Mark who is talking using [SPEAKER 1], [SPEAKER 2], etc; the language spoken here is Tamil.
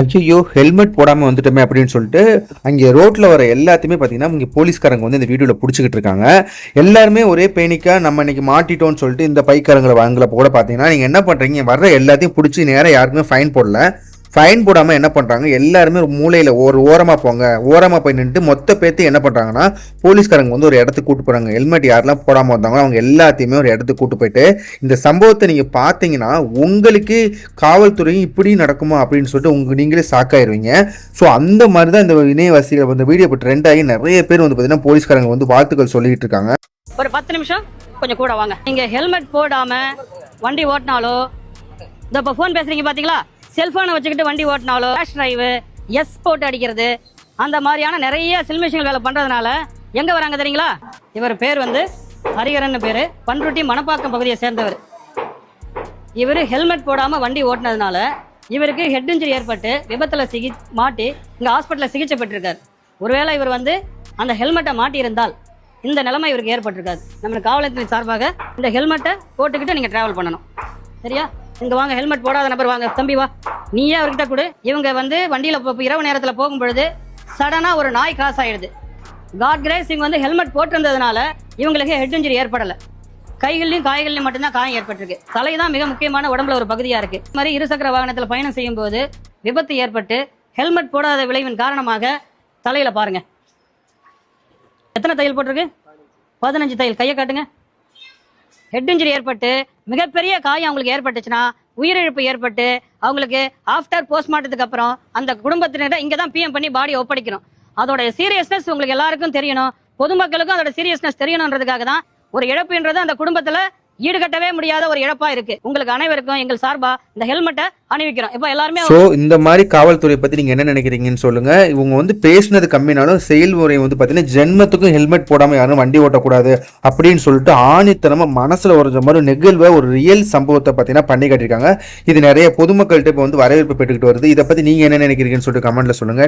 [SPEAKER 1] ஐயோ! ஹெல்மெட் போடாம வந்துட்டோமே அப்படின்னு சொல்லிட்டு, அங்கே ரோட்ல வர எல்லாத்தையுமே பார்த்தீங்கன்னா, இங்க போலீஸ்காரங்க வந்து இந்த வீடியோல புடிச்சுக்கிட்டு இருக்காங்க. எல்லாருமே ஒரே பேனிக்கா நம்ம இன்னைக்கு மாட்டிட்டோம்னு சொல்லிட்டு இந்த பைக்காரங்கள வாங்கலப்ப கூட பார்த்தீங்கன்னா, நீங்க என்ன பண்றீங்க? வர்ற எல்லாத்தையும் புடிச்சு நேரா யாருக்குமே ஃபைன் போடல. ஃபைன் போடாம என்ன பண்றாங்க? எல்லாருமே ஒரு மூலையில ஒரு ஓரமா போங்க. ஓரமா போய் நின்னுட்டு மொத்த பேத்தையும் என்ன பண்றாங்கன்னா, போலீஸ்காரங்க வந்து ஒரு இடத்துக்கு கூட்டு போறாங்க. ஹெல்மெட் யாரெல்லாம் போடாம வந்தாங்களோ அவங்க எல்லாத்தையுமே ஒரு இடத்துக்கு கூட்டு போயிட்டு, இந்த சம்பவத்தை நீங்க பார்த்தீங்கன்னா, உங்களுக்கு காவல்துறையும் இப்படி நடக்குமா அப்படின்னு சொல்லிட்டு நீங்களே ஷாக்காயிருவீங்க. ஸோ அந்த மாதிரி தான் இந்த இணையவாசிகள் இந்த வீடியோ இப்போ ட்ரெண்ட் ஆகி நிறைய பேர் வந்து பார்த்தீங்கன்னா, போலீஸ்காரங்க வந்து வாழ்த்துக்கள் சொல்லிட்டு இருக்காங்க.
[SPEAKER 2] ஒரு 10 நிமிஷம் கொஞ்சம் கூட வாங்க. நீங்க ஹெல்மெட் போடாம வண்டி ஓட்டினாலோ, இப்போ ஃபோன் பேசுறீங்க பாத்தீங்களா, செல்போனை வச்சுக்கிட்டு வண்டி ஓட்டினாலோ, ரேஷ் டிரைவு, எஸ் போட்டு அடிக்கிறது, அந்த மாதிரியான நிறைய சில்மிஷங்கள் வேலை பண்றதுனால எங்க வராங்க தெரியுங்களா? இவர் பேர் வந்து ஹரிஹரன் பேரு, பண்ருட்டி மணப்பாக்கம் பகுதியை சேர்ந்தவர். இவர் ஹெல்மெட் போடாம வண்டி ஓட்டினதுனால இவருக்கு ஹெட் இன்ஜுரி ஏற்பட்டு விபத்துல மாட்டி இங்க ஹாஸ்பிட்டல்ல சிகிச்சை பெற்றிருக்காரு. ஒருவேளை இவர் வந்து அந்த ஹெல்மெட்டை மாட்டி இருந்தால் இந்த நிலைமை இவருக்கு ஏற்பட்டிருக்காது. நம்ம காவல்துறை சார்பாக இந்த ஹெல்மெட்டை போட்டுக்கிட்டு நீங்க டிராவல் பண்ணணும். சரியா? இங்க வாங்க, ஹெல்மெட் போடாத நபர் வாங்க, தம்பி வா, நீயே அவர்கிட்ட கொடு. இவங்க வந்து வண்டியில இரவு நேரத்துல போகும்பொழுது சடனா ஒரு நாய் கிராஸ் ஆயிடுது. காட் கிரேஸ் இவங்க வந்து ஹெல்மெட் போட்டிருந்ததுனால இவங்களுக்கு ஹெட் இன்ஜுரி ஏற்படல. கைகள்லையும் காய்கள்லையும் மட்டும்தான் காயம் ஏற்பட்டிருக்கு. தலை தான் மிக முக்கியமான உடம்புல ஒரு பகுதியா இருக்கு. இந்த மாதிரி இருசக்கர வாகனத்துல பயணம் செய்யும் போது விபத்து ஏற்பட்டு ஹெல்மெட் போடாத விளைவின் காரணமாக தலையில பாருங்க எத்தனை தையல் போட்டிருக்கு? 15 தையல். கையை காட்டுங்க. ஹெட் இன்ஜுரி ஏற்பட்டு மிகப்பெரிய காயம் அவங்களுக்கு ஏற்பட்டுச்சுன்னா, உயிரிழப்பு ஏற்பட்டு அவங்களுக்கு ஆஃப்டர் போஸ்ட்மார்ட்டத்துக்கு அப்புறம் அந்த குடும்பத்தினர் இங்க தான் பிஎம் பண்ணி பாடி ஒப்படைக்கணும். அதோட சீரியஸ்னஸ் உங்களுக்கு எல்லாருக்கும் தெரியணும், பொதுமக்களுக்கும் அதோட சீரியஸ்னஸ் தெரியணுன்றதுக்காக தான் ஒரு இழப்புன்றது அந்த குடும்பத்துல ஈடுகட்டவே முடியாத ஒரு இழப்பா இருக்கு. உங்களுக்கு அனைவருக்கும் எங்கள் சார்பா இந்த ஹெல்மெட்டை அணிவிக்கிறோம். இப்போ எல்லாருமே
[SPEAKER 1] இந்த மாதிரி காவல்துறை பத்தி நீங்க என்ன நினைக்கிறீங்கன்னு சொல்லுங்க. இவங்க வந்து பேசினது கம்மினாலும் செயல்முறை வந்து பாத்தீங்கன்னா, ஜென்மத்துக்கும் ஹெல்மெட் போடாம யாரும் வண்டி ஓட்டக்கூடாது அப்படின்னு சொல்லிட்டு ஆணித்தனமா மனசுல ஒரு மாதிரி நெகிழ்வை ஒரு ரியல் சம்பவத்தை பாத்தீங்கன்னா பண்ணி காட்டியிருக்காங்க. இது நிறைய பொதுமக்கள்கிட்ட இப்போ வந்து வரவேற்பு பெற்றுக்கிட்டு வருது. இதை பத்தி நீங்க என்ன நினைக்கிறீங்கன்னு சொல்லிட்டு கமெண்ட்ல சொல்லுங்க.